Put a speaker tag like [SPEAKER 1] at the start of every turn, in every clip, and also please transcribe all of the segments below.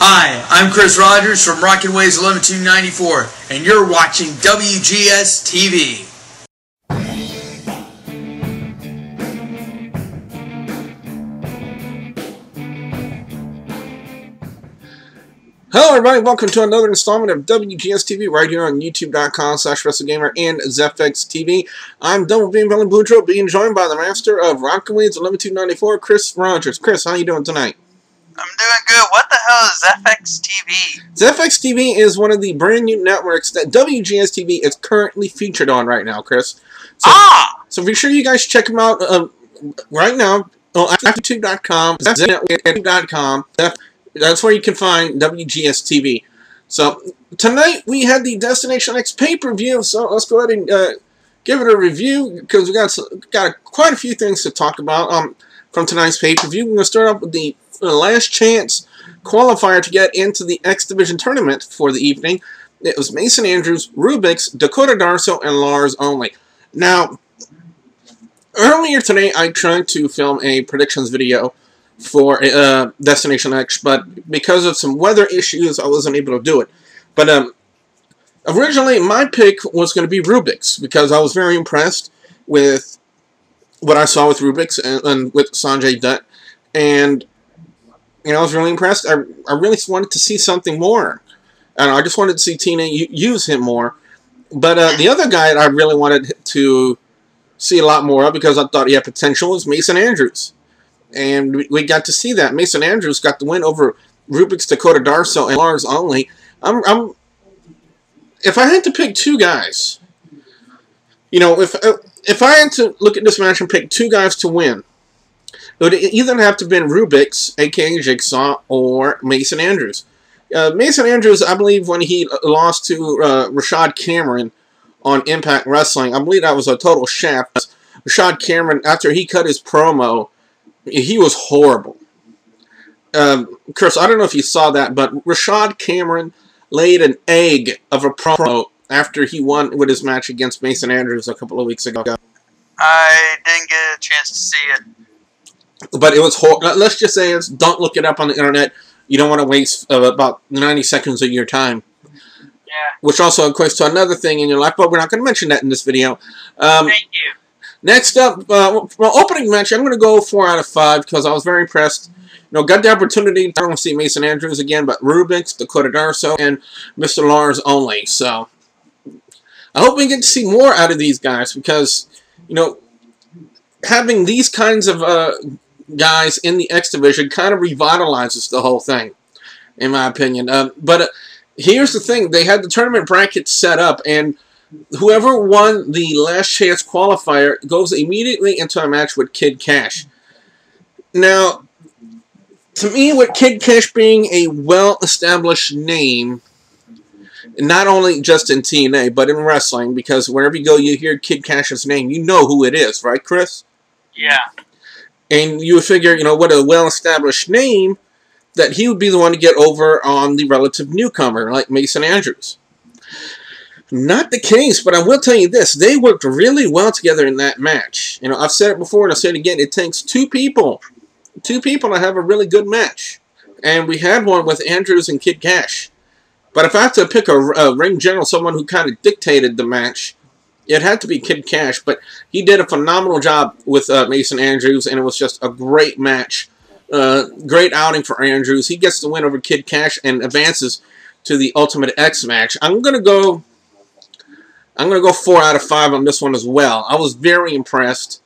[SPEAKER 1] Hi, I'm Chris Rogers from Rockin Waves 11294, and you're watching WGS-TV.
[SPEAKER 2] Hello everybody, welcome to another installment of WGS-TV right here on YouTube.com/WrestleGamer and ZFX-TV. I'm Double Beam Belly Boudreaux, being joined by the master of Rockin Waves 11294, Chris Rogers. Chris, how you doing tonight?
[SPEAKER 3] I'm doing good. What the hell is ZFX-TV?
[SPEAKER 2] ZFX-TV is one of the brand new networks that WGS-TV is currently featured on right now, Chris. So be sure you guys check them out right now on YouTube.com, ZFX.com. That's where you can find WGS-TV. So tonight we had the Destination X pay-per-view, so let's go ahead and give it a review because we got quite a few things to talk about from tonight's pay-per-view. We're going to start off with the last chance qualifier to get into the X Division tournament for the evening. It was Mason Andrews, Rubix, Dakota Darso, and Lars only. Now, earlier today I tried to film a predictions video for Destination X, but because of some weather issues I wasn't able to do it. But originally my pick was going to be Rubix because I was very impressed with what I saw with Rubix and with Sanjay Dutt, and you know, I was really impressed. I really wanted to see something more. And I just wanted to see TNA use him more. But the other guy that I really wanted to see a lot more of, because I thought he had potential, was Mason Andrews. And we got to see that. Mason Andrews got the win over Rubix, Dakota Darso, and Lars only. If I had to pick two guys, you know, if I had to look at this match and pick two guys to win, it would either have to have been Rubix, a.k.a. Jigsaw, or Mason Andrews. Mason Andrews, I believe when he lost to Rashad Cameron on Impact Wrestling, I believe that was a total shaft. Rashad Cameron, after he cut his promo, he was horrible. Chris, I don't know if you saw that, but Rashad Cameron laid an egg of a promo after he won with his match against Mason Andrews a couple of weeks ago.
[SPEAKER 3] I didn't get a chance to see it.
[SPEAKER 2] But it was horrible. Let's just say don't look it up on the internet. You don't want to waste about 90 seconds of your time.
[SPEAKER 3] Yeah.
[SPEAKER 2] Which also equates to another thing in your life, but we're not going to mention that in this video.
[SPEAKER 3] Thank you.
[SPEAKER 2] Next up, well, opening match, I'm going to go 4 out of 5 because I was very impressed. You know, got the opportunity to see Mason Andrews again, but Rubix, Dakota Darso, and Mr. Lars only. So I hope we get to see more out of these guys because, you know, having these kinds of guys in the X Division kind of revitalizes the whole thing, in my opinion. But here's the thing. They had the tournament bracket set up, and whoever won the last chance qualifier goes immediately into a match with Kid Cash. Now, to me, with Kid Cash being a well-established name, not only just in TNA, but in wrestling, because wherever you go, you hear Kid Cash's name, you know who it is, right, Chris?
[SPEAKER 3] Yeah.
[SPEAKER 2] And you would figure, you know, what a well-established name, that he would be the one to get over on the relative newcomer, like Mason Andrews. Not the case, but I will tell you this. They worked really well together in that match. You know, I've said it before and I'll say it again. It takes two people to have a really good match. And we had one with Andrews and Kid Cash. But if I have to pick a ring general, someone who kind of dictated the match, it had to be Kid Cash, but he did a phenomenal job with Mason Andrews, and it was just a great match. Great outing for Andrews. He gets the win over Kid Cash and advances to the Ultimate X match. I'm gonna go 4 out of 5 on this one as well. I was very impressed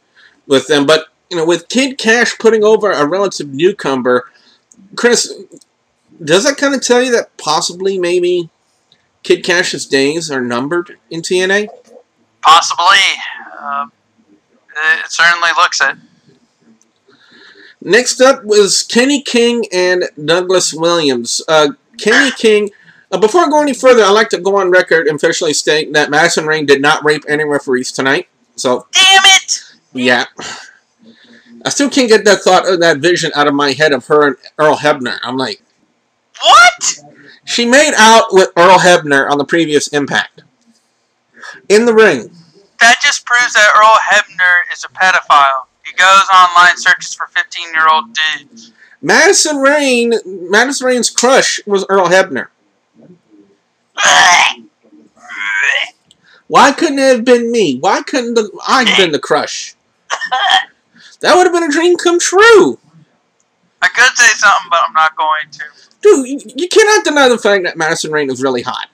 [SPEAKER 2] with them, but you know, with Kid Cash putting over a relative newcomer, Chris, does that kind of tell you that possibly maybe Kid Cash's days are numbered in TNA?
[SPEAKER 3] Possibly. It certainly looks it.
[SPEAKER 2] Next up was Kenny King and Douglas Williams. Kenny King, before I go any further, I'd like to go on record and officially state that Madison Rayne did not rape any referees tonight. So,
[SPEAKER 3] damn it!
[SPEAKER 2] Yeah. I still can't get that thought or that vision out of my head of her and Earl Hebner. I'm like,
[SPEAKER 3] what?
[SPEAKER 2] She made out with Earl Hebner on the previous Impact. In the ring.
[SPEAKER 3] That just proves that Earl Hebner is a pedophile. He goes online, searches for 15-year-old dudes.
[SPEAKER 2] Madison Rain's crush was Earl Hebner. Why couldn't it have been me? Why couldn't I have been the crush? That would have been a dream come true.
[SPEAKER 3] I could say something, but I'm not going to.
[SPEAKER 2] Dude, you cannot deny the fact that Madison Rain is really hot.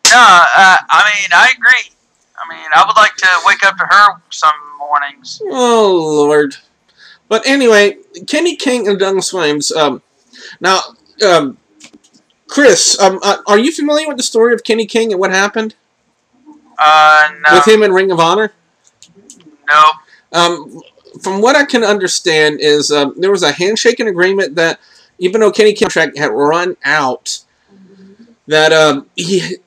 [SPEAKER 3] No, I mean, I agree. I mean, I would like to wake up to her some mornings.
[SPEAKER 2] Oh, Lord. But anyway, Kenny King and Douglas Williams. Now, Chris, are you familiar with the story of Kenny King and what happened?
[SPEAKER 3] No.
[SPEAKER 2] With him in Ring of Honor?
[SPEAKER 3] No.
[SPEAKER 2] From what I can understand is there was a handshaking agreement that even though Kenny King's contract had run out, that he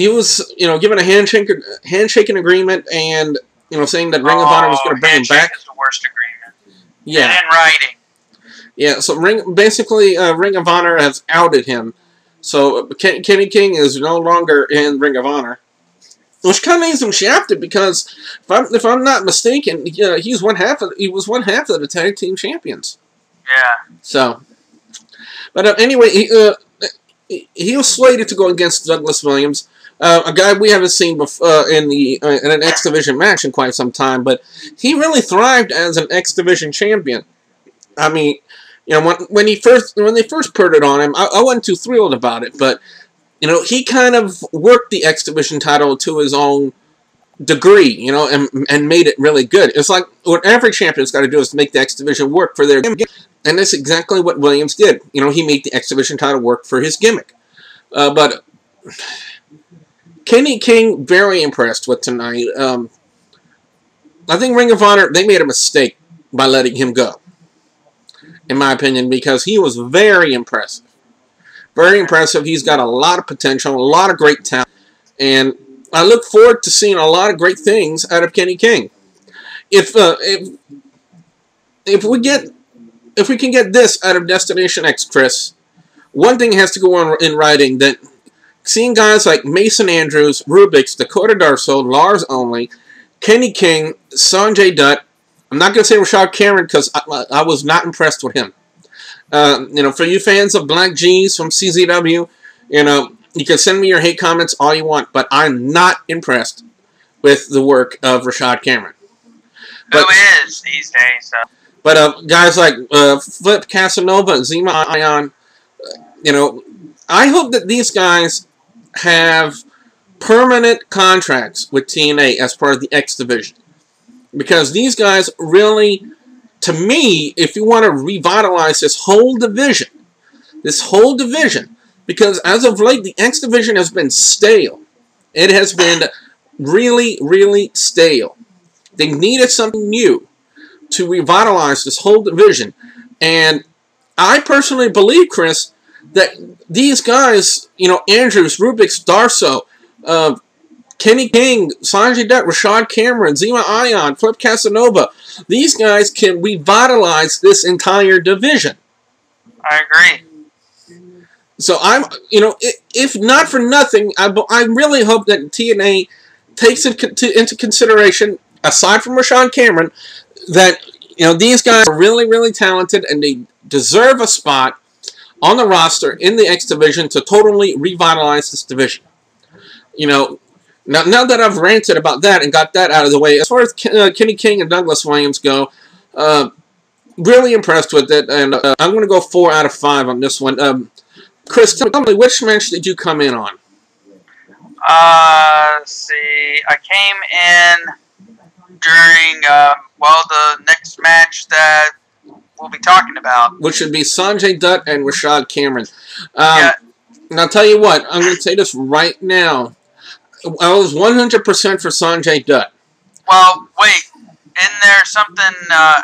[SPEAKER 2] was given a handshaking agreement and saying that Ring of Honor was going to bring him back.
[SPEAKER 3] Is the worst agreement.
[SPEAKER 2] Yeah.
[SPEAKER 3] And in writing.
[SPEAKER 2] Yeah. So Ring of Honor has outed him. So Kenny King is no longer in Ring of Honor. Which kind of leaves him shafted because, if I'm not mistaken, he was one half of the tag team champions.
[SPEAKER 3] Yeah. So,
[SPEAKER 2] but anyway, he was slated to go against Douglas Williams, a guy we haven't seen before in an X Division match in quite some time. But he really thrived as an X Division champion. I mean, when they first put it on him, I wasn't too thrilled about it, but. He kind of worked the X Division title to his own degree, and made it really good. It's like what every champion's got to do is make the X Division work for their gimmick. And that's exactly what Williams did. He made the X Division title work for his gimmick. But Kenny King, very impressed with tonight. I think Ring of Honor, they made a mistake by letting him go, in my opinion, because he was very impressive. Very impressive. He's got a lot of potential, a lot of great talent, and I look forward to seeing a lot of great things out of Kenny King. If we can get this out of Destination X, Chris, one thing has to go on in writing that seeing guys like Mason Andrews, Rubix, Dakota Darso, Lars Only, Kenny King, Sanjay Dutt. I'm not going to say Rashad Cameron because I was not impressed with him. For you fans of Black G's from CZW, you can send me your hate comments all you want, but I'm not impressed with the work of Rashad Cameron.
[SPEAKER 3] Who is these days?
[SPEAKER 2] But guys like Flip Casanova, Zima Ion, I hope that these guys have permanent contracts with TNA as part of the X Division. Because these guys really... To me, if you want to revitalize this whole division, because as of late, the X Division has been stale. It has been really, really stale. They needed something new to revitalize this whole division. And I personally believe, Chris, that these guys, Andrews, Rubix, Darso, Kenny King, Sanjay Dutt, Rashad Cameron, Zima Ion, Flip Casanova. These guys can revitalize this entire division.
[SPEAKER 3] I agree.
[SPEAKER 2] So if not for nothing, I really hope that TNA takes into consideration, aside from Rashad Cameron, that these guys are really, really talented and they deserve a spot on the roster in the X Division to totally revitalize this division. Now that I've ranted about that and got that out of the way, as far as Kenny King and Douglas Williams go, really impressed with it, and I'm going to go 4 out of 5 on this one. Chris, tell me, which match did you come in on?
[SPEAKER 3] Let's see. I came in during, the next match that we'll be talking about.
[SPEAKER 2] Which would be Sanjay Dutt and Rashad Cameron.
[SPEAKER 3] Yeah.
[SPEAKER 2] And I'll tell you what, I'm going to say this right now. I was 100% for Sanjay Dutt.
[SPEAKER 3] Well, wait. Isn't there something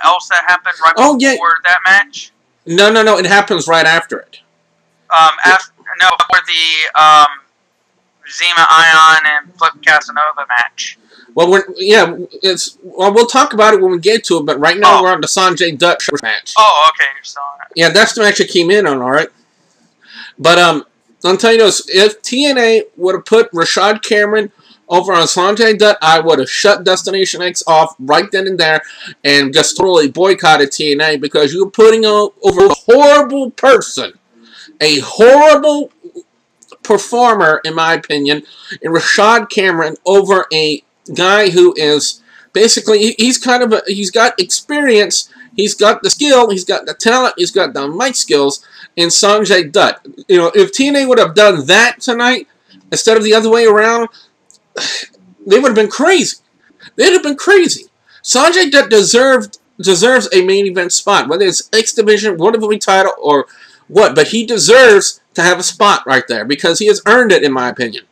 [SPEAKER 3] else that happened right before that match?
[SPEAKER 2] No. It happens right after it.
[SPEAKER 3] Before the Zima Ion and Flip Casanova match.
[SPEAKER 2] Well, we'll talk about it when we get to it, but right now we're on the Sanjay Dutt match.
[SPEAKER 3] Oh, okay. You're still on it.
[SPEAKER 2] Yeah, that's the match I came in on, all right? But, I'll tell you this, if TNA would have put Rashad Cameron over on Sanjay Dutt, I would have shut Destination X off right then and there and just totally boycotted TNA because you're putting over a horrible person, a horrible performer, in my opinion, in Rashad Cameron over a guy who is basically, he's got experience, he's got the skill, he's got the talent, he's got the mic skills in Sanjay Dutt. You know, if TNA would have done that tonight instead of the other way around, they would have been crazy. They'd have been crazy. Sanjay Dutt deserves a main event spot, whether it's X Division, World Heavyweight title, or what, but he deserves to have a spot right there because he has earned it, in my opinion.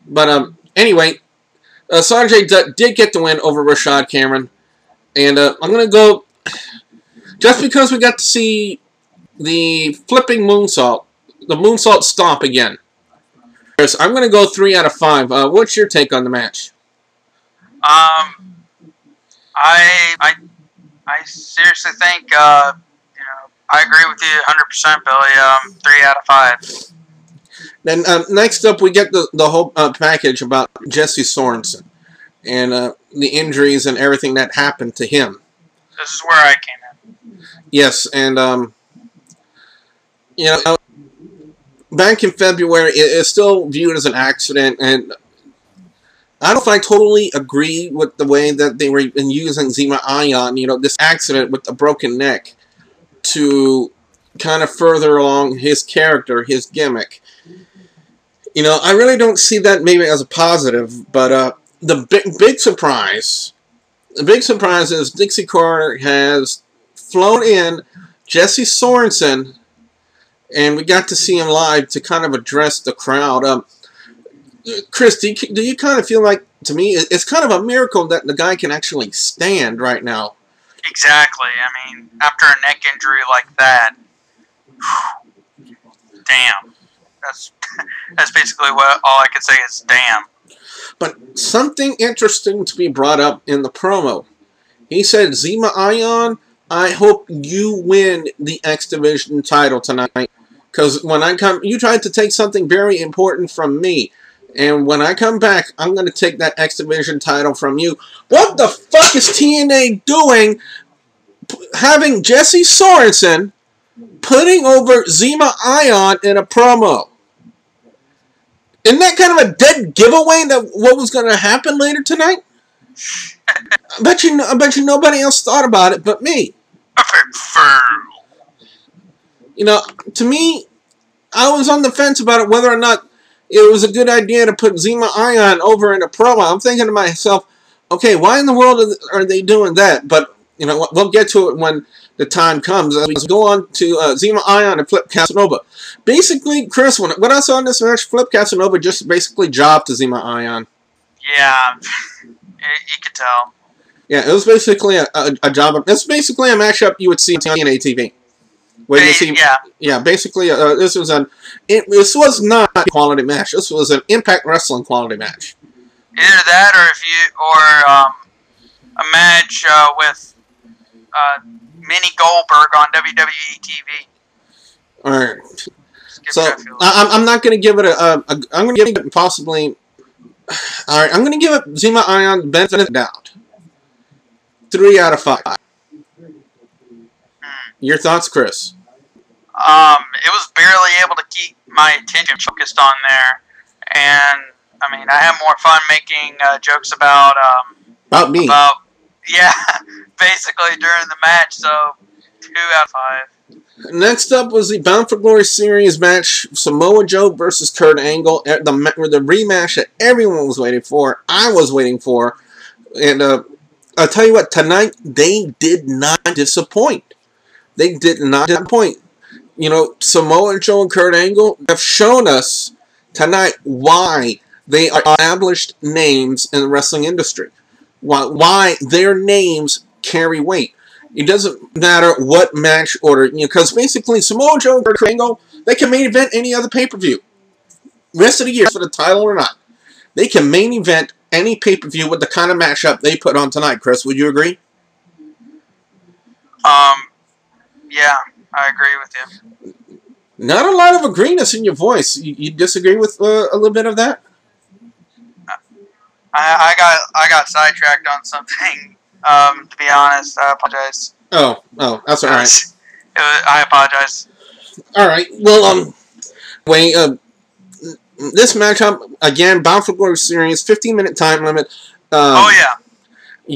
[SPEAKER 2] But anyway, Sanjay Dutt did get the win over Rashad Cameron, and I'm going to go, just because we got to see the flipping moonsault, the moonsault stomp again. I'm going to go 3 out of 5. What's your take on the match?
[SPEAKER 3] I seriously think, I agree with you 100%, Billy. 3 out of 5.
[SPEAKER 2] Then next up, we get the whole package about Jesse Sorensen and the injuries and everything that happened to him.
[SPEAKER 3] This is where I came in.
[SPEAKER 2] Yes, and you know, back in February, it's still viewed as an accident, and I don't know if I totally agree with the way that they were using Zima Ion, you know, this accident with the broken neck, to kind of further along his character, his gimmick. You know, I really don't see that maybe as a positive, but the big surprise is Dixie Carter has flown in Jesse Sorensen, and we got to see him live to kind of address the crowd. Chris, do you kind of feel like, to me, it's kind of a miracle that the guy can actually stand right now?
[SPEAKER 3] Exactly. I mean, after a neck injury like that, damn. That's basically all I can say is damn.
[SPEAKER 2] But something interesting to be brought up in the promo. He said, Zima Ion, I hope you win the X Division title tonight. Because when I come, you tried to take something very important from me. And when I come back, I'm going to take that X Division title from you. What the fuck is TNA doing having Jesse Sorensen putting over Zima Ion in a promo? Isn't that kind of a dead giveaway that what was going to happen later tonight? I bet you nobody else thought about it but me. You know, to me, I was on the fence about it whether or not it was a good idea to put Zima Ion over in a promo. I'm thinking to myself, okay, why in the world are they doing that? But, you know, we'll get to it when the time comes. As we go on to Zima Ion and Flip Casanova. Basically, Chris, when I saw in this match, Flip Casanova just basically jobbed to Zima Ion.
[SPEAKER 3] Yeah, you could tell.
[SPEAKER 2] Yeah, it was basically a job. It's basically a matchup you would see on TNA TV. Where you see, yeah, basically, this was not a quality match. This was an Impact Wrestling quality match.
[SPEAKER 3] Either that, or a match with Mini Goldberg on WWE TV.
[SPEAKER 2] All right. So I'm not going to give it I'm going to give it possibly. All right, I'm going to give it Zima Ion the benefit of the doubt. 3 out of 5. Your thoughts, Chris?
[SPEAKER 3] It was barely able to keep my attention focused on there, and I mean, I have more fun making jokes about
[SPEAKER 2] me.
[SPEAKER 3] Yeah, basically during the match. So 2 out of 5.
[SPEAKER 2] Next up was the Bound for Glory series match: Samoa Joe versus Kurt Angle. The rematch that everyone was waiting for. I was waiting for, and I'll tell you what. Tonight they did not disappoint. They did not disappoint. You know, Samoa Joe and Kurt Angle have shown us tonight why they are established names in the wrestling industry. Why their names carry weight. It doesn't matter what match order, because basically Samoa Joe and Kurt Angle, they can main event any other pay-per-view. Rest of the year, for the title or not. They can main event any pay-per-view with the kind of matchup they put on tonight. Chris, would you agree?
[SPEAKER 3] Yeah, I agree with you.
[SPEAKER 2] Not a lot of agreement in your voice. You disagree with a little bit of that?
[SPEAKER 3] I got sidetracked on something. To be honest, I apologize.
[SPEAKER 2] Oh, that's all right.
[SPEAKER 3] I apologize.
[SPEAKER 2] All right. Well, this matchup again, Bound for Glory series, 15-minute time limit.
[SPEAKER 3] Oh yeah.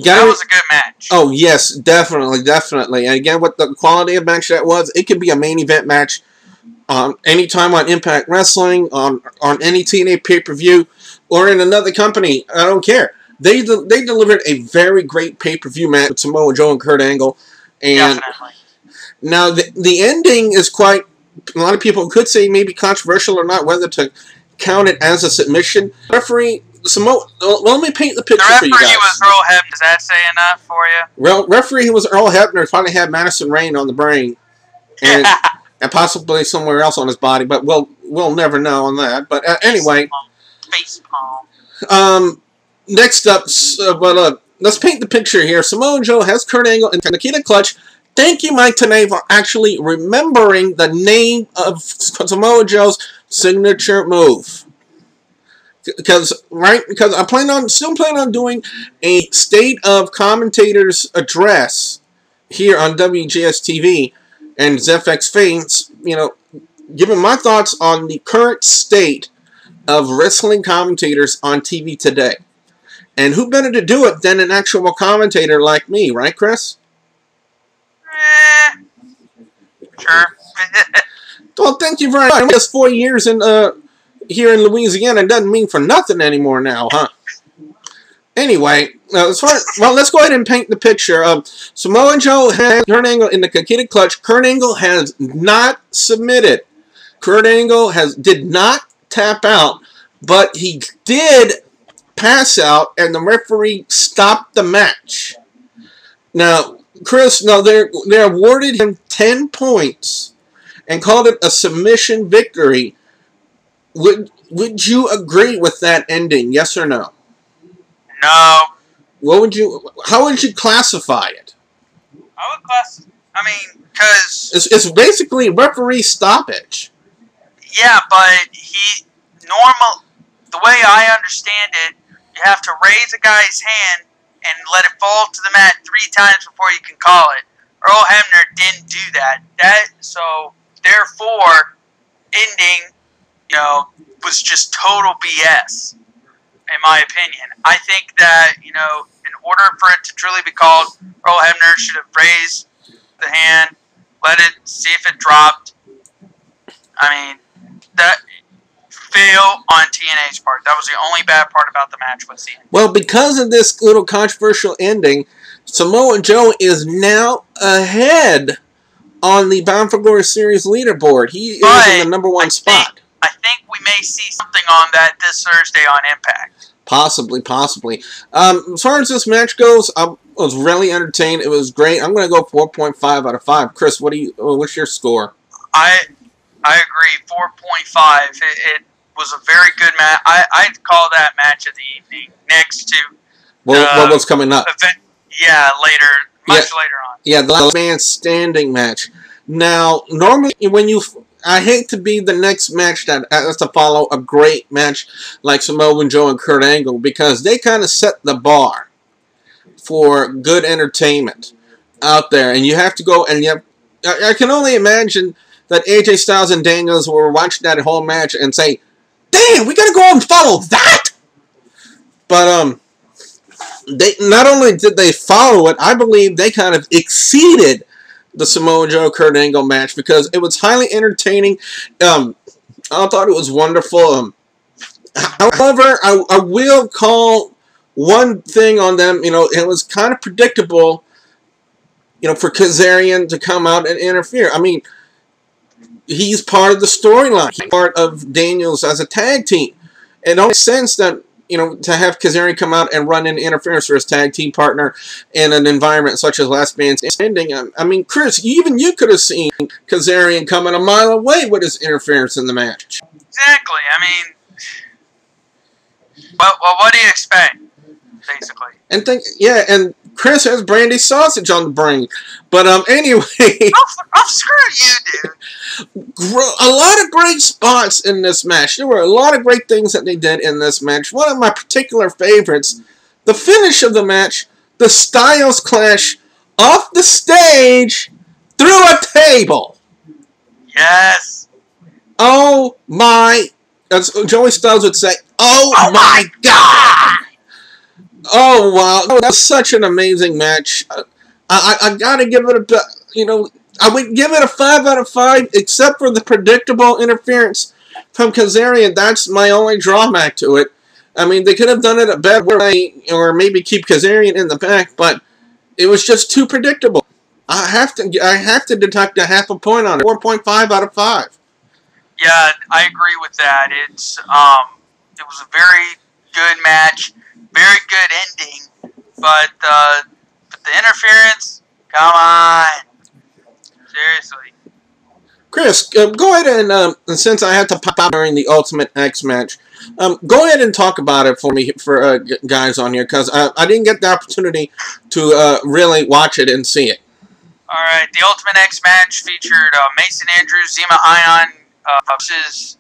[SPEAKER 3] That was a good match.
[SPEAKER 2] Oh yes, definitely. And again, with the quality of match that was, it could be a main event match anytime on Impact Wrestling, on any TNA pay-per-view, or in another company. I don't care. They delivered a very great pay-per-view match with Samoa Joe and Kurt Angle. And
[SPEAKER 3] definitely.
[SPEAKER 2] Now the ending is quite. A lot of people could say maybe controversial or not, whether to count it as a submission. Referee. Well, let me paint the picture for you guys.
[SPEAKER 3] The referee was Earl Hebner. Does that say enough for you?
[SPEAKER 2] Well, referee was Earl Hebner. Probably had Madison Rayne on the brain, and possibly somewhere else on his body. But we'll never know on that. But anyway,
[SPEAKER 3] facepalm.
[SPEAKER 2] Next up, let's paint the picture here. Samoa Joe has Kurt Angle and Nikita Clutch. Thank you, Mike Tenay, for actually remembering the name of Samoa Joe's signature move. Because I still plan on doing a State of Commentators address here on WGS-TV and ZFX Fans, giving my thoughts on the current state of wrestling commentators on TV today. And who better to do it than an actual commentator like me, right, Chris?
[SPEAKER 3] Sure.
[SPEAKER 2] Well, thank you very much. Just 4 years here in Louisiana doesn't mean for nothing anymore now, huh? Anyway, let's go ahead and paint the picture. Samoa Joe has Kurt Angle in the Nikita Clutch. Kurt Angle has not submitted. Kurt Angle did not tap out, but he did pass out, and the referee stopped the match. Now, Chris, they awarded him 10 points and called it a submission victory. Would you agree with that ending? Yes or no?
[SPEAKER 3] No.
[SPEAKER 2] How would you classify it?
[SPEAKER 3] Because
[SPEAKER 2] it's basically referee stoppage.
[SPEAKER 3] Yeah, but the way I understand it, you have to raise a guy's hand and let it fall to the mat 3 times before you can call it. Earl Hebner didn't do that. So therefore, ending, was just total BS, in my opinion. I think that, in order for it to truly be called, Earl Hebner should have raised the hand, let it, see if it dropped. That fail on TNA's part. That was the only bad part about the match was the end.
[SPEAKER 2] Well, because of this little controversial ending, Samoa Joe is now ahead on the Bound for Glory Series leaderboard. He is in the #1 spot.
[SPEAKER 3] I think we may see something on that this Thursday on Impact.
[SPEAKER 2] Possibly. As far as this match goes, I was really entertained. It was great. I'm going to go 4.5 out of 5. Chris, what's your score?
[SPEAKER 3] I agree. 4.5. It was a very good match. I'd call that match of the evening next to
[SPEAKER 2] what's coming up.
[SPEAKER 3] Later on.
[SPEAKER 2] Yeah, the last man standing match. Now, normally I hate to be the next match that has to follow a great match like Samoa Joe and Kurt Angle, because they kind of set the bar for good entertainment out there, and you have to go and I can only imagine that AJ Styles and Daniels were watching that whole match and say, "Damn, we gotta go and follow that." But they not only did they follow it, I believe they kind of exceeded the Samoa Joe Kurt Angle match, because it was highly entertaining. I thought it was wonderful. However, I will call one thing on them. It was kind of predictable, for Kazarian to come out and interfere. He's part of the storyline. He's part of Daniels as a tag team. It only makes sense that, to have Kazarian come out and run in interference for his tag team partner in an environment such as Last Man Standing. Chris, even you could have seen Kazarian coming a mile away with his interference in the match.
[SPEAKER 3] Exactly. Well, what do you expect, basically?
[SPEAKER 2] And Chris has brandy sausage on the brain. But anyway.
[SPEAKER 3] I'll screw you, dude.
[SPEAKER 2] A lot of great spots in this match. There were a lot of great things that they did in this match. One of my particular favorites, the finish of the match, the Styles Clash off the stage through a table.
[SPEAKER 3] Yes.
[SPEAKER 2] Oh my, as Joey Styles would say, oh my God. Oh wow, that was such an amazing match. I gotta give it a, I would give it a 5 out of 5, except for the predictable interference from Kazarian. That's my only drawback to it. I mean, they could have done it a better way, or maybe keep Kazarian in the back, but it was just too predictable. I have to deduct a half a point on it. 4.5 out of 5.
[SPEAKER 3] Yeah, I agree with that. It was a very good match, very good ending, but the interference, come on. Seriously.
[SPEAKER 2] Chris, go ahead and since I had to pop out during the Ultimate X match, go ahead and talk about it for me, for guys on here, because I didn't get the opportunity to really watch it and see it.
[SPEAKER 3] Alright, the Ultimate X match featured Mason Andrews, Zema Ion versus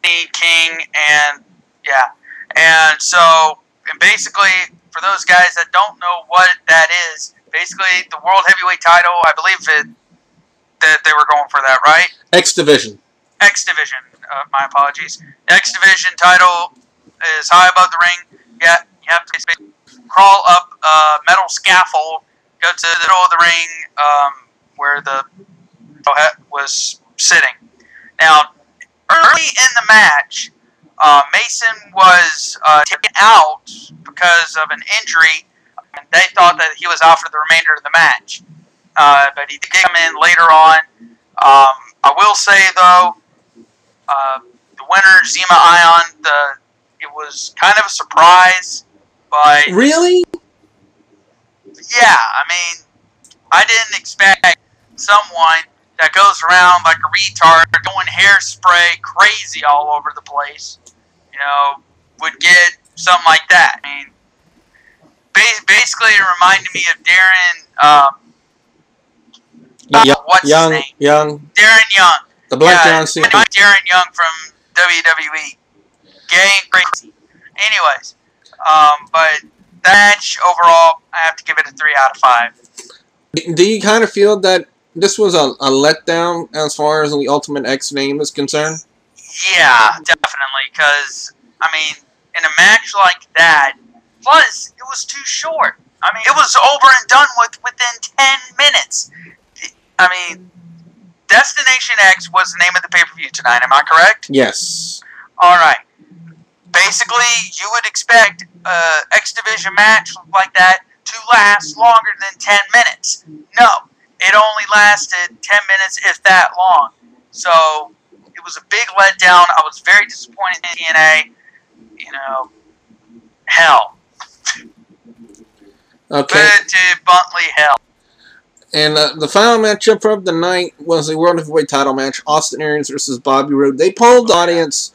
[SPEAKER 3] King, and yeah. And so, basically, for those guys that don't know what that is, basically, the World Heavyweight title, I believe that they were going for that, right?
[SPEAKER 2] X Division.
[SPEAKER 3] X Division. My apologies. The X Division title is high above the ring. Yeah, you have to crawl up a metal scaffold, go to the middle of the ring where the was sitting. Now, early in the match, Mason was taken out because of an injury. They thought that he was out for the remainder of the match. But he did come in later on. I will say, though, the winner, Zema Ion, it was kind of a surprise. But
[SPEAKER 2] really?
[SPEAKER 3] Yeah, I mean, I didn't expect someone that goes around like a retard, going hairspray crazy all over the place, would get something like that. I mean, basically, it reminded me of Darren. What's his name?
[SPEAKER 2] Young.
[SPEAKER 3] Darren Young.
[SPEAKER 2] The Black John Cena.
[SPEAKER 3] Darren Young from WWE. Gay and crazy. Anyways, but that match overall, I have to give it a 3 out of 5.
[SPEAKER 2] Do you kind of feel that this was a letdown as far as the Ultimate X name is concerned?
[SPEAKER 3] Yeah, definitely. Because, I mean, in a match like that, plus, it was too short. I mean, it was over and done with within 10 minutes. I mean, Destination X was the name of the pay-per-view tonight, am I correct?
[SPEAKER 2] Yes.
[SPEAKER 3] Alright. Basically, you would expect an X Division match like that to last longer than 10 minutes. No. It only lasted 10 minutes, if that long. So, it was a big letdown. I was very disappointed in TNA. Hell.
[SPEAKER 2] Okay.
[SPEAKER 3] Put it to bluntly, hell.
[SPEAKER 2] And the final matchup of the night was the World Heavyweight title match, Austin Aries versus Bobby Roode. They polled the audience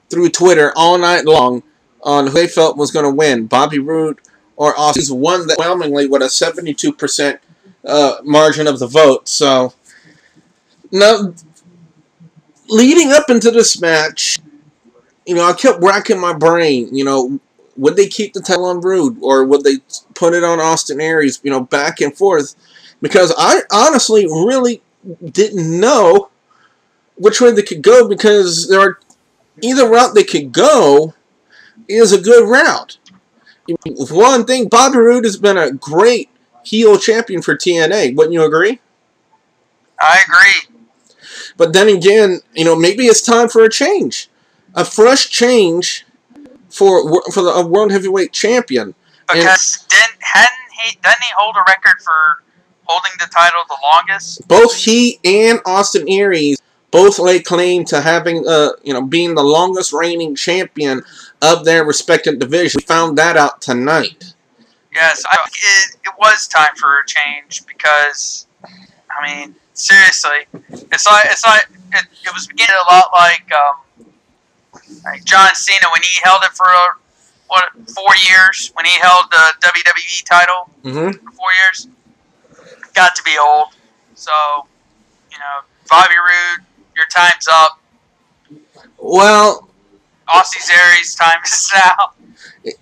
[SPEAKER 2] through Twitter all night long on who they felt was going to win, Bobby Roode or Austin. He's won overwhelmingly with a 72% margin of the vote. So, now, leading up into this match, I kept racking my brain, would they keep the title on Roode or would they put it on Austin Aries, back and forth? Because I honestly really didn't know which way they could go, because there are either route they could go is a good route. One thing, Bobby Roode has been a great heel champion for TNA. Wouldn't you agree?
[SPEAKER 3] I agree.
[SPEAKER 2] But then again, maybe it's time for a change. A fresh change for the World Heavyweight Champion.
[SPEAKER 3] Because doesn't he hold a record for holding the title the longest?
[SPEAKER 2] Both he and Austin Aries both lay claim to having, being the longest reigning champion of their respective division. We found that out tonight.
[SPEAKER 3] Yes, it was time for a change because, I mean, seriously, it was beginning a lot like John Cena when he held it for 4 years, when he held the WWE title for 4 years. Got to be old, so Bobby Roode, your time's up.
[SPEAKER 2] Well,
[SPEAKER 3] Aussie Aries' time is now.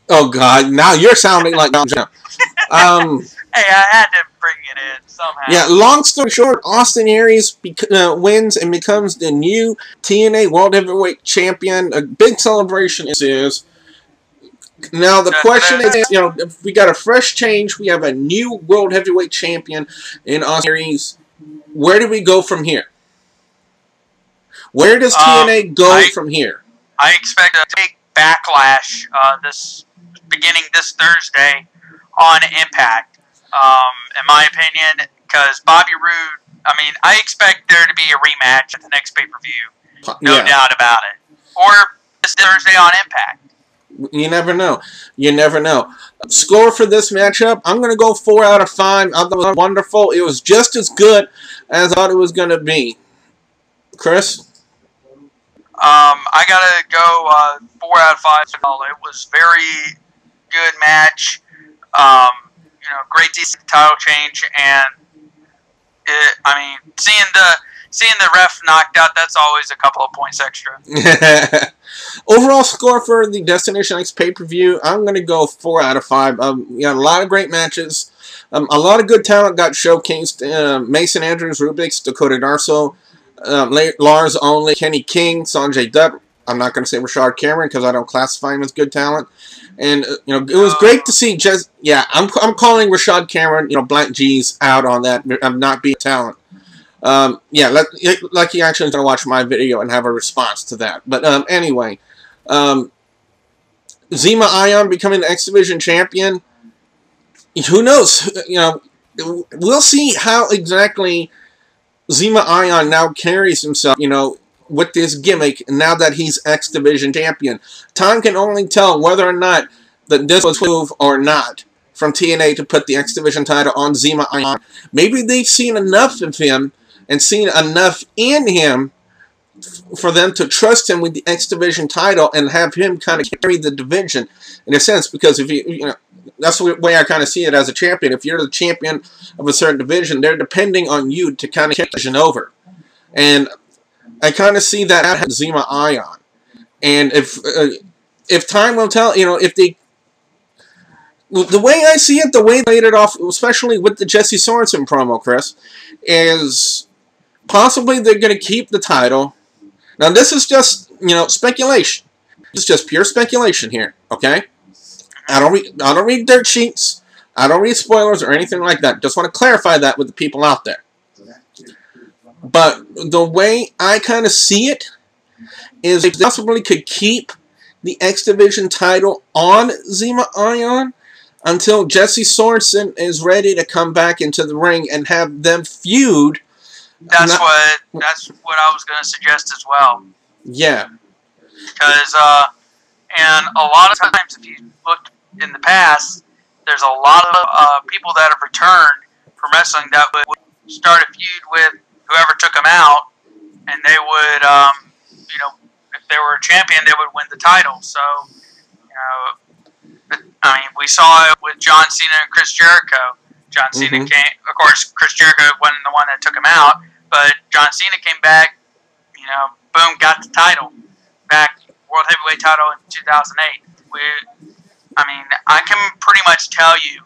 [SPEAKER 2] oh God, now you're sounding like Don Jump.
[SPEAKER 3] Hey, I had to bring it in somehow.
[SPEAKER 2] Yeah, long story short, Austin Aries wins and becomes the new TNA World Heavyweight Champion. A big celebration ensues. Now the question is, if we got a fresh change, we have a new World Heavyweight Champion in Austin Aries. Where do we go from here? Where does TNA go from here?
[SPEAKER 3] I expect a big backlash beginning this Thursday on Impact. In my opinion, because Bobby Roode, I expect there to be a rematch at the next pay-per-view. No doubt about it. Or this Thursday on Impact.
[SPEAKER 2] You never know. You never know. Score for this matchup, I'm going to go 4 out of 5. I thought it was wonderful. It was just as good as I thought it was going to be. Chris?
[SPEAKER 3] I got to go 4 out of 5. It was very good match. Great decent title change, and seeing the ref knocked out, that's always a couple of points extra.
[SPEAKER 2] Overall score for the Destination X pay-per-view, I'm going to go 4 out of 5. A lot of great matches. A lot of good talent got showcased. Mason Andrews, Rubix, Dakota Darso, Lars Only, Kenny King, Sanjay Dutt. I'm not going to say Rashad Cameron because I don't classify him as good talent. And, it was great to see I'm calling Rashad Cameron, Black G's out on that. I'm not being talent. Like he actually is going to watch my video and have a response to that. But, anyway. Zima Ion becoming the X Division champion. Who knows? We'll see how exactly Zima Ion now carries himself, with this gimmick now that he's X Division champion. Time can only tell whether or not that this was a move or not from TNA to put the X Division title on Zima Ion. Maybe they've seen enough of him and seen enough in him for them to trust him with the X Division title and have him kind of carry the division in a sense, because if that's the way I kind of see it as a champion. If you're the champion of a certain division, they're depending on you to kind of carry the division over. And I kind of see that at Zima Ion. And if time will tell, if they... The way I see it, the way they laid it off, especially with the Jesse Sorensen promo, Chris, is possibly they're going to keep the title. Now, this is just, speculation. It's just pure speculation here, okay? I don't read dirt sheets. I don't read spoilers or anything like that. Just want to clarify that with the people out there. But the way I kind of see it is they possibly could keep the X Division title on Zima Ion until Jesse Sorensen is ready to come back into the ring and have them feud.
[SPEAKER 3] That's what I was going to suggest as well.
[SPEAKER 2] Yeah.
[SPEAKER 3] Because and a lot of times, if you look in the past, there's a lot of people that have returned from wrestling that would start a feud with whoever took them out, and they would, if they were a champion, they would win the title. So, we saw it with John Cena and Chris Jericho. John Cena came, of course, Chris Jericho wasn't the one that took him out, but John Cena came back, boom, got the title back, World Heavyweight title in 2008. I can pretty much tell you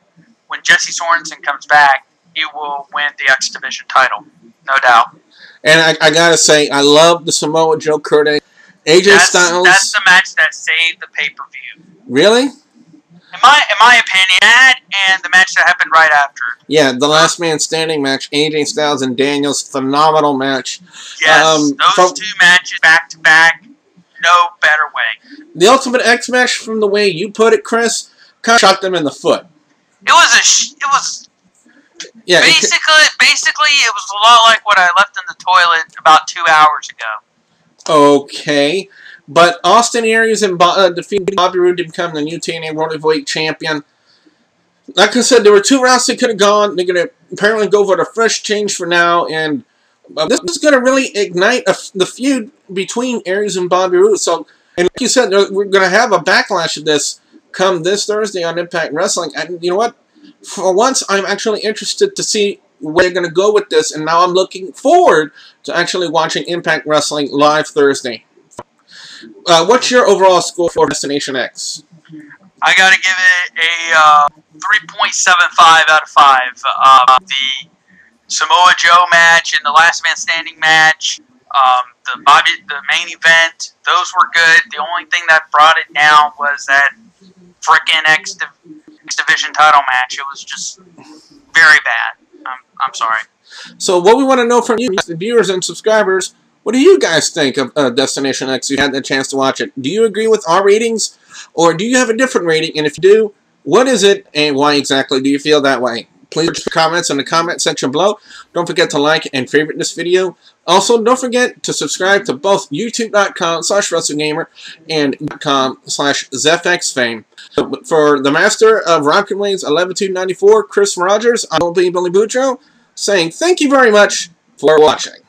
[SPEAKER 3] when Jesse Sorensen comes back, he will win the X Division title. No doubt.
[SPEAKER 2] And I gotta say, I love the Samoa Joe Curtis. Styles.
[SPEAKER 3] That's the match that saved the pay-per-view.
[SPEAKER 2] Really?
[SPEAKER 3] In my opinion, that and the match that happened right after.
[SPEAKER 2] Yeah, the Last Man Standing match, AJ Styles and Daniels, phenomenal match.
[SPEAKER 3] Yes, those two matches back-to-back, no better way.
[SPEAKER 2] The Ultimate X match, from the way you put it, Chris, kind of shot them in the foot. Yeah,
[SPEAKER 3] basically, it was a lot like what I left in the toilet about 2 hours ago.
[SPEAKER 2] Okay, but Austin Aries and defeated Bobby Roode to become the new TNA World Heavyweight Champion. Like I said, there were 2 routes they could have gone. They're going to apparently go for the fresh change for now, and this is going to really ignite the feud between Aries and Bobby Roode. So, and like you said, we're going to have a backlash of this come this Thursday on Impact Wrestling. And you know what? For once, I'm actually interested to see where they're going to go with this, and now I'm looking forward to actually watching Impact Wrestling live Thursday. What's your overall score for Destination X?
[SPEAKER 3] I got to give it a 3.75 out of 5. The Samoa Joe match and the Last Man Standing match, the main event, those were good. The only thing that brought it down was that frickin' X Division title match. It was just very bad. I'm sorry.
[SPEAKER 2] So what we want to know from you, the viewers and subscribers, what do you guys think of Destination X? You had the chance to watch it. Do you agree with our ratings, or do you have a different rating? And if you do, what is it, and why exactly do you feel that way? Please leave comments in the comment section below. Don't forget to like and favorite this video. Also, don't forget to subscribe to both youtube.com/WrestleGamer and .com/ZefXFame. So for the master of Rockin Waves 11294, Chris Rogers, I will be Billy Bucho, saying thank you very much for watching.